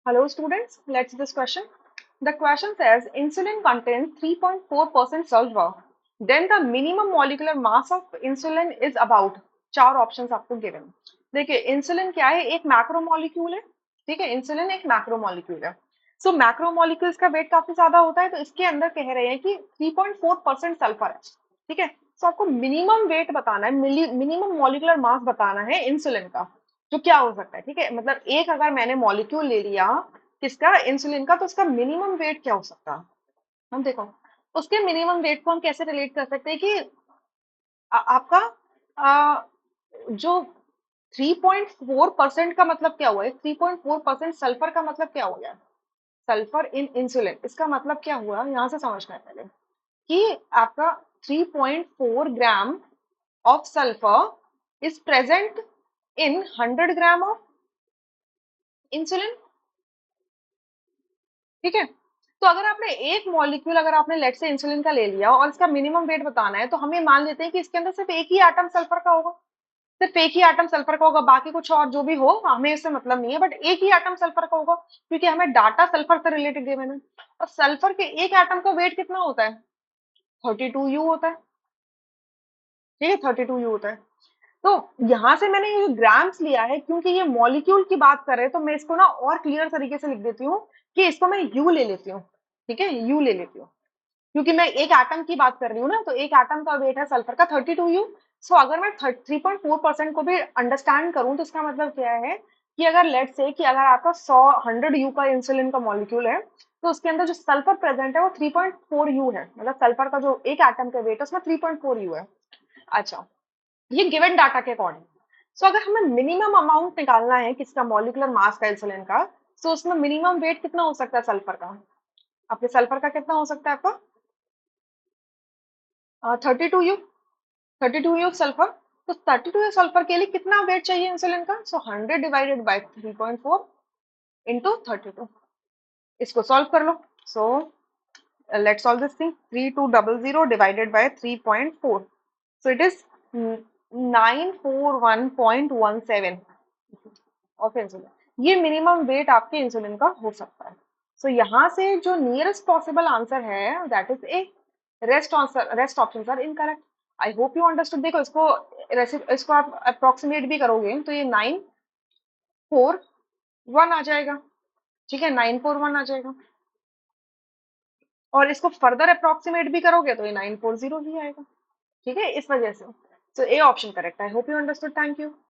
Hello students, let's see this question. The question says insulin contains 3.4% sulfur. Then the minimum molecular mass of insulin is about. चार options आपको given. देखिए insulin क्या है, एक macro molecule है। ठीक है, इंसुलिन एक मैक्रो मॉलिक्यूल है। सो मैक्रो मॉलिक्यूल्स का वेट काफी ज्यादा होता है, तो इसके अंदर कह रहे हैं कि 3.4% सल्फर है। ठीक है, सो आपको मिनिमम वेट बताना है, मिनिमम मॉलिकुलर मास बताना है इंसुलिन का, जो क्या हो सकता है। ठीक है, मतलब एक अगर मैंने मॉलिक्यूल ले लिया किसका, इंसुलिन का, तो उसका मिनिमम वेट क्या हो सकता है। हम देखो उसके मिनिमम वेट को हम कैसे रिलेट कर सकते हैं कि आपका आ, जो 3.4% का मतलब क्या हुआ है, 3.4% सल्फर का मतलब क्या हो गया, सल्फर इन इंसुलिन, इसका मतलब क्या हुआ यहाँ से समझना है पहले कि आपका 3.4 ग्राम of sulfur is present in 100 gram of insulin. ठीक है, तो अगर आपने एक मॉलिक्यूल, अगर आपने लेट से इंसुलिन का ले लिया और इसका मिनिमम वेट बताना है, तो हमें मान लेते हैं कि इसके अंदर सिर्फ एक ही एटम सल्फर का होगा, सिर्फ एक ही एटम सल्फर का होगा, बाकी कुछ और जो भी हो हमें इससे मतलब नहीं है, बट एक ही एटम सल्फर का होगा क्योंकि हमें डाटा सल्फर से रिलेटेड गिवन है। और सल्फर के एक एटम का वेट कितना होता है, 32U होता है। ठीक है, 32U होता है। तो यहाँ से मैंने ये ग्राम्स लिया है क्योंकि ये मॉलिक्यूल की बात कर रहे हैं, तो मैं इसको ना और क्लियर तरीके से लिख देती हूँ कि इसको मैं यू ले लेती हूँ। ठीक है, यू ले लेती हूँ क्योंकि मैं एक एटम की बात कर रही हूँ ना, तो एक एटम का वेट है सल्फर का 32U। सो अगर मैं 3.4% को भी अंडरस्टैंड करूँ तो इसका मतलब क्या है कि अगर लेट से कि अगर आपका 100 का इंसुलिन का मॉलिक्यूल है, तो उसके अंदर जो सल्फर प्रेजेंट है वो 3.4U है, मतलब सल्फर का जो एक एटम का वेट है उसमें 3.4U है। अच्छा, ये गिवन डाटा के अकॉर्डिंग। सो अगर हमें मिनिमम अमाउंट निकालना है किसका, मॉलिकुलर मास का इंसुलिन का, तो उसमें मिनिमम वेट कितना हो सकता है सल्फर का, आपके सल्फर का कितना हो सकता है आपका, 32U, 32U सल्फर। तो 32U सल्फर के लिए कितना वेट चाहिए इंसुलिन का, सो 100 डिवाइडेड बाई 3.4 इंटू 32। इसको सॉल्व कर लो। So let's solve this thing, 3200 divided by 3.4, so it is 941.17 of insulin. ये मिनिमम वेट आपके इंसुलिन का हो सकता है। सो यहाँ से जो नियरेस्ट पॉसिबल आंसर है that is A. Rest answer, rest options are incorrect. I hope you understood. देखो इसको आप अप्रोक्सीमेट भी करोगे तो ये 941 आ जाएगा। ठीक है, 941 आ जाएगा, और इसको फर्दर अप्रोक्सीमेट भी करोगे तो ये 940 भी आएगा। ठीक है, इस वजह से। So A option correct. I hope you understood, thank you.